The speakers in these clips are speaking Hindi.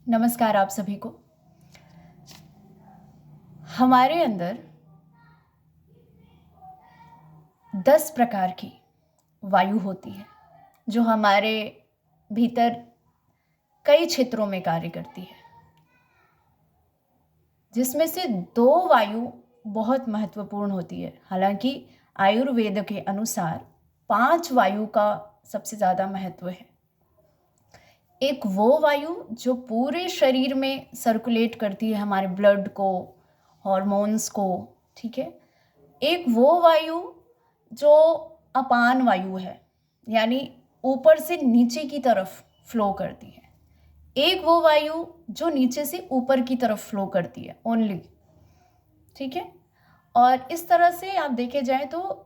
नमस्कार आप सभी को। हमारे अंदर 10 प्रकार की वायु होती है जो हमारे भीतर कई क्षेत्रों में कार्य करती है, जिसमें से 2 वायु बहुत महत्वपूर्ण होती है। हालांकि आयुर्वेद के अनुसार 5 वायु का सबसे ज़्यादा महत्व है। एक वो वायु जो पूरे शरीर में सर्कुलेट करती है, हमारे ब्लड को, हॉर्मोन्स को, ठीक है। एक वो वायु जो अपान वायु है, यानी ऊपर से नीचे की तरफ फ्लो करती है। एक वो वायु जो नीचे से ऊपर की तरफ फ्लो करती है ओनली, ठीक है। और इस तरह से आप देखे जाए तो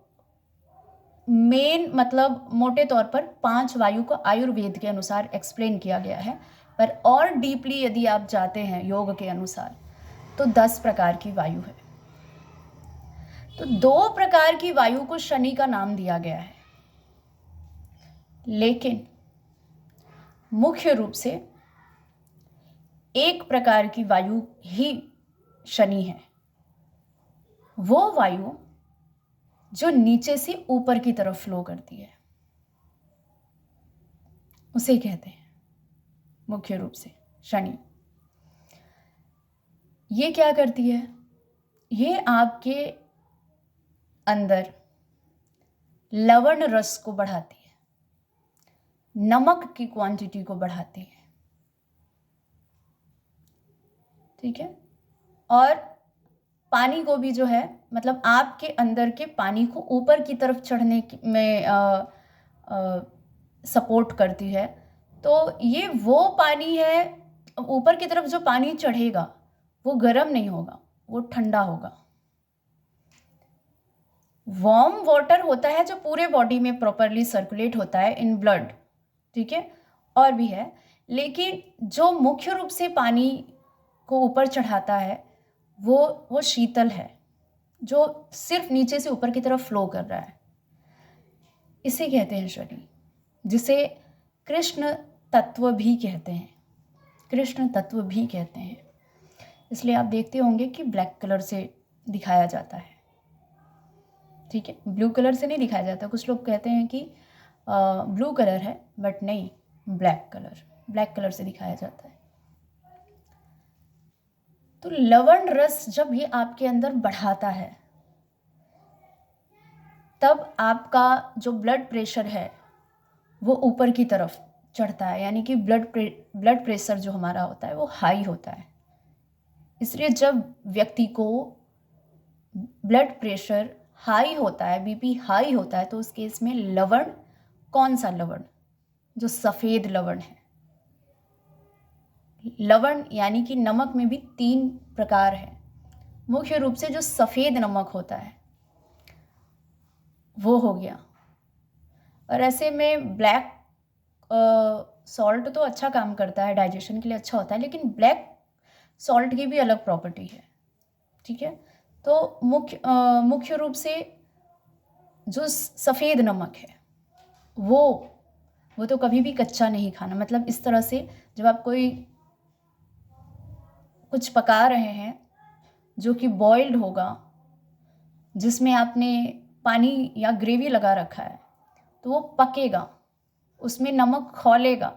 मेन मतलब मोटे तौर पर 5 वायु को आयुर्वेद के अनुसार एक्सप्लेन किया गया है। पर और डीपली यदि आप जाते हैं योग के अनुसार तो 10 प्रकार की वायु है। तो 2 प्रकार की वायु को शनि का नाम दिया गया है, लेकिन मुख्य रूप से एक प्रकार की वायु ही शनि है। वो वायु जो नीचे से ऊपर की तरफ फ्लो करती है, उसे कहते हैं मुख्य रूप से शनि। ये क्या करती है? ये आपके अंदर लवण रस को बढ़ाती है, नमक की क्वांटिटी को बढ़ाती है, ठीक है। और पानी को भी जो है, मतलब आपके अंदर के पानी को ऊपर की तरफ चढ़ने में सपोर्ट करती है। तो ये वो पानी है, ऊपर की तरफ जो पानी चढ़ेगा वो गर्म नहीं होगा, वो ठंडा होगा। वार्म वाटर होता है जो पूरे बॉडी में प्रॉपरली सर्कुलेट होता है इन ब्लड, ठीक है, और भी है। लेकिन जो मुख्य रूप से पानी को ऊपर चढ़ाता है वो शीतल है, जो सिर्फ नीचे से ऊपर की तरफ फ्लो कर रहा है। इसे कहते हैं शनि, जिसे कृष्ण तत्व भी कहते हैं। कृष्ण तत्व भी कहते हैं, इसलिए आप देखते होंगे कि ब्लैक कलर से दिखाया जाता है, ठीक है। ब्लू कलर से नहीं दिखाया जाता। कुछ लोग कहते हैं कि ब्लू कलर है, बट नहीं, ब्लैक कलर से दिखाया जाता है। तो लवण रस जब ये आपके अंदर बढ़ाता है, तब आपका जो ब्लड प्रेशर है वो ऊपर की तरफ चढ़ता है, यानी कि ब्लड प्रेशर जो हमारा होता है वो हाई होता है। इसलिए जब व्यक्ति को ब्लड प्रेशर हाई होता है, बीपी हाई होता है, तो उस केस में लवण, कौन सा लवण? जो सफ़ेद लवण है। लवण यानी कि नमक में भी 3 प्रकार है। मुख्य रूप से जो सफ़ेद नमक होता है वो हो गया, और ऐसे में ब्लैक सॉल्ट तो अच्छा काम करता है, डाइजेशन के लिए अच्छा होता है, लेकिन ब्लैक सॉल्ट की भी अलग प्रॉपर्टी है, ठीक है। तो मुख्य रूप से जो सफ़ेद नमक है वो तो कभी भी कच्चा नहीं खाना। मतलब इस तरह से जब आप कोई कुछ पका रहे हैं जो कि बॉइल्ड होगा, जिसमें आपने पानी या ग्रेवी लगा रखा है, तो वो पकेगा, उसमें नमक खौलेगा,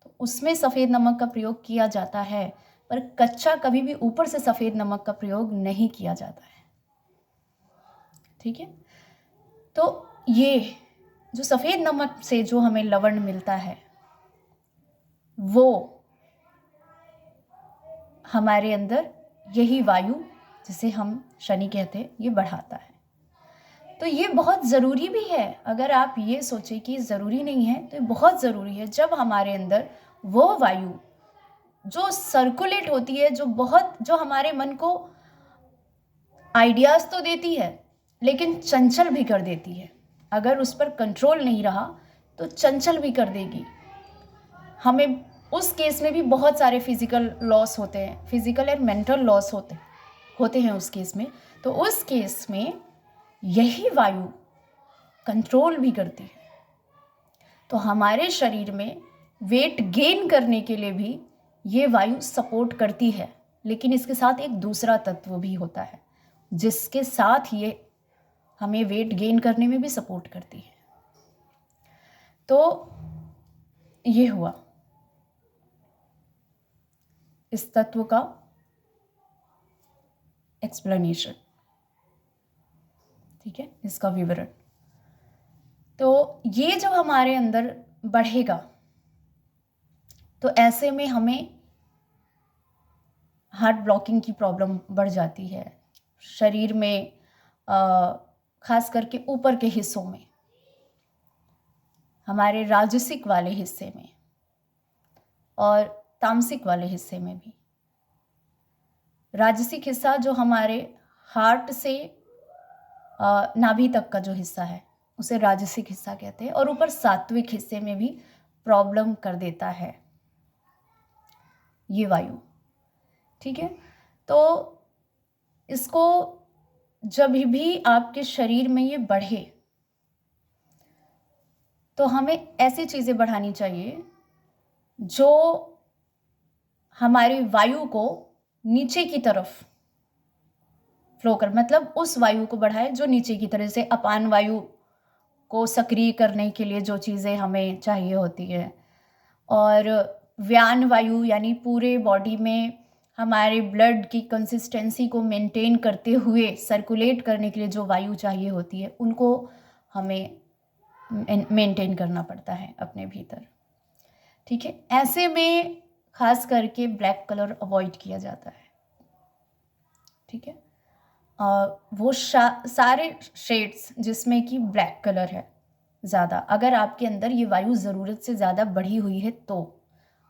तो उसमें सफ़ेद नमक का प्रयोग किया जाता है। पर कच्चा कभी भी ऊपर से सफ़ेद नमक का प्रयोग नहीं किया जाता है, ठीक है। तो ये जो सफ़ेद नमक से जो हमें लवण मिलता है वो हमारे अंदर यही वायु, जिसे हम शनि कहते हैं, ये बढ़ाता है। तो ये बहुत ज़रूरी भी है। अगर आप ये सोचें कि ज़रूरी नहीं है, तो ये बहुत ज़रूरी है। जब हमारे अंदर वो वायु जो सर्कुलेट होती है, जो हमारे मन को आइडियाज़ तो देती है, लेकिन चंचल भी कर देती है। अगर उस पर कंट्रोल नहीं रहा तो चंचल भी कर देगी हमें। उस केस में भी बहुत सारे फिजिकल लॉस होते हैं, फिजिकल और मेंटल लॉस होते हैं उस केस में। तो उस केस में यही वायु कंट्रोल भी करती है। तो हमारे शरीर में वेट गेन करने के लिए भी ये वायु सपोर्ट करती है, लेकिन इसके साथ एक दूसरा तत्व भी होता है जिसके साथ ये हमें वेट गेन करने में भी सपोर्ट करती है। तो ये हुआ इस तत्व का एक्सप्लेनेशन, ठीक है, इसका विवरण। तो ये जब हमारे अंदर बढ़ेगा तो ऐसे में हमें हार्ट ब्लॉकिंग की प्रॉब्लम बढ़ जाती है। शरीर में खास करके ऊपर के हिस्सों में, हमारे राजसिक वाले हिस्से में और तामसिक वाले हिस्से में भी। राजसिक हिस्सा जो हमारे हार्ट से नाभि तक का जो हिस्सा है उसे राजसिक हिस्सा कहते हैं, और ऊपर सात्विक हिस्से में भी प्रॉब्लम कर देता है ये वायु, ठीक है। तो इसको जब भी आपके शरीर में ये बढ़े तो हमें ऐसी चीज़ें बढ़ानी चाहिए जो हमारी वायु को नीचे की तरफ फ्लो कर, मतलब उस वायु को बढ़ाए जो नीचे की तरह से अपान वायु को सक्रिय करने के लिए जो चीज़ें हमें चाहिए होती है, और व्यान वायु यानी पूरे बॉडी में हमारे ब्लड की कंसिस्टेंसी को मेंटेन करते हुए सर्कुलेट करने के लिए जो वायु चाहिए होती है उनको हमें मेंटेन करना पड़ता है अपने भीतर, ठीक है। ऐसे में खास करके ब्लैक कलर अवॉइड किया जाता है, ठीक है। वो सारे शेड्स जिसमें कि ब्लैक कलर है ज़्यादा, अगर आपके अंदर ये वायु ज़रूरत से ज़्यादा बढ़ी हुई है तो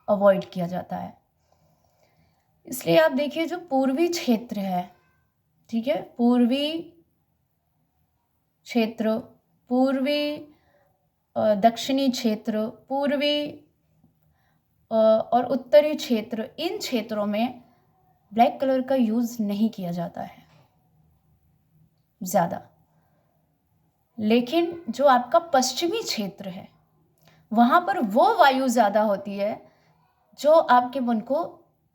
अवॉइड किया जाता है। इसलिए आप देखिए जो पूर्वी क्षेत्र है, ठीक है, पूर्वी क्षेत्र, पूर्वी दक्षिणी क्षेत्र, पूर्वी और उत्तरी क्षेत्र, इन क्षेत्रों में ब्लैक कलर का यूज़ नहीं किया जाता है ज़्यादा। लेकिन जो आपका पश्चिमी क्षेत्र है वहाँ पर वो वायु ज़्यादा होती है जो आपके मन को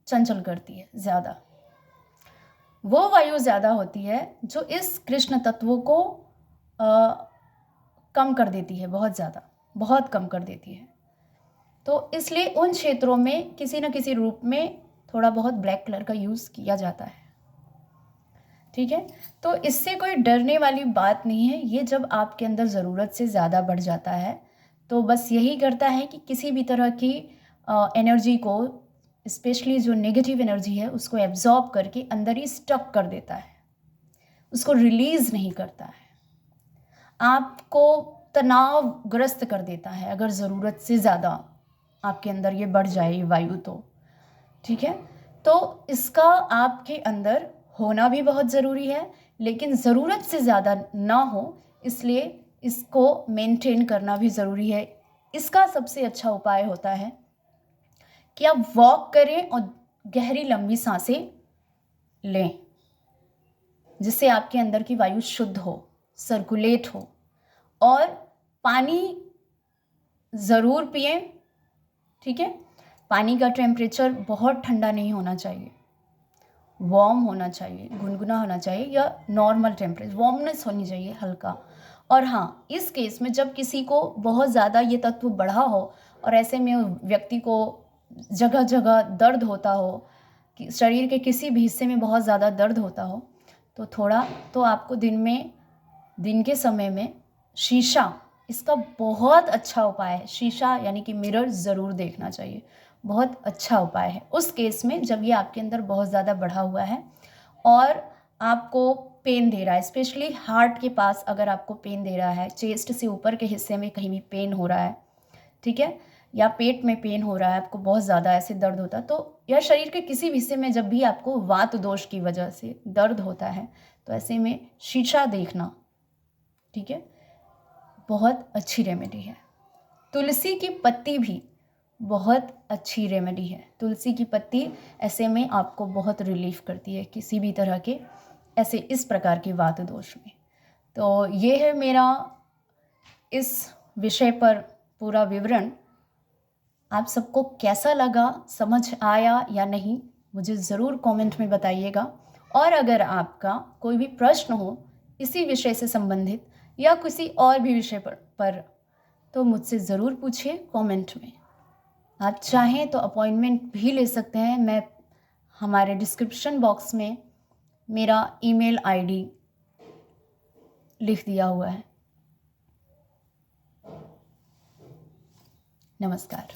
चंचल करती है ज़्यादा। वो वायु ज़्यादा होती है जो इस कृष्ण तत्व को कम कर देती है, बहुत ज़्यादा, बहुत कम कर देती है। तो इसलिए उन क्षेत्रों में किसी न किसी रूप में थोड़ा बहुत ब्लैक कलर का यूज़ किया जाता है, ठीक है। तो इससे कोई डरने वाली बात नहीं है। ये जब आपके अंदर ज़रूरत से ज़्यादा बढ़ जाता है तो बस यही करता है कि किसी भी तरह की एनर्जी को, स्पेशली जो नेगेटिव एनर्जी है, उसको एब्जॉर्ब करके अंदर ही स्टक कर देता है, उसको रिलीज़ नहीं करता है, आपको तनावग्रस्त कर देता है अगर ज़रूरत से ज़्यादा आपके अंदर ये बढ़ जाए ये वायु तो, ठीक है। तो इसका आपके अंदर होना भी बहुत ज़रूरी है, लेकिन ज़रूरत से ज़्यादा ना हो, इसलिए इसको मेंटेन करना भी ज़रूरी है। इसका सबसे अच्छा उपाय होता है कि आप वॉक करें और गहरी लंबी सांसें लें, जिससे आपके अंदर की वायु शुद्ध हो, सर्कुलेट हो, और पानी ज़रूर पिएं, ठीक है। पानी का टेम्परेचर बहुत ठंडा नहीं होना चाहिए, वार्म होना चाहिए, गुनगुना होना चाहिए, या नॉर्मल टेम्परेचर, वार्मनेस होनी चाहिए हल्का। और हाँ, इस केस में जब किसी को बहुत ज़्यादा ये तत्व बढ़ा हो और ऐसे में व्यक्ति को जगह जगह दर्द होता हो, कि शरीर के किसी भी हिस्से में बहुत ज़्यादा दर्द होता हो, तो थोड़ा तो आपको दिन के समय में शीशा, इसका बहुत अच्छा उपाय है। शीशा यानी कि मिरर ज़रूर देखना चाहिए, बहुत अच्छा उपाय है उस केस में जब ये आपके अंदर बहुत ज़्यादा बढ़ा हुआ है और आपको पेन दे रहा है, स्पेशली हार्ट के पास अगर आपको पेन दे रहा है, चेस्ट से ऊपर के हिस्से में कहीं भी पेन हो रहा है, ठीक है, या पेट में पेन हो रहा है, आपको बहुत ज़्यादा ऐसे दर्द होता है, तो या शरीर के किसी भी हिस्से में जब भी आपको वात दोष की वजह से दर्द होता है, तो ऐसे में शीशा देखना, ठीक है, बहुत अच्छी रेमेडी है। तुलसी की पत्ती भी बहुत अच्छी रेमेडी है। तुलसी की पत्ती ऐसे में आपको बहुत रिलीफ करती है किसी भी तरह के ऐसे इस प्रकार के वात दोष में। तो ये है मेरा इस विषय पर पूरा विवरण। आप सबको कैसा लगा, समझ आया या नहीं, मुझे ज़रूर कमेंट में बताइएगा। और अगर आपका कोई भी प्रश्न हो इसी विषय से संबंधित या किसी और भी विषय पर तो मुझसे ज़रूर पूछिए कमेंट में। आप चाहें तो अपॉइंटमेंट भी ले सकते हैं। मैं हमारे डिस्क्रिप्शन बॉक्स में मेरा ईमेल आईडी लिख दिया हुआ है। नमस्कार।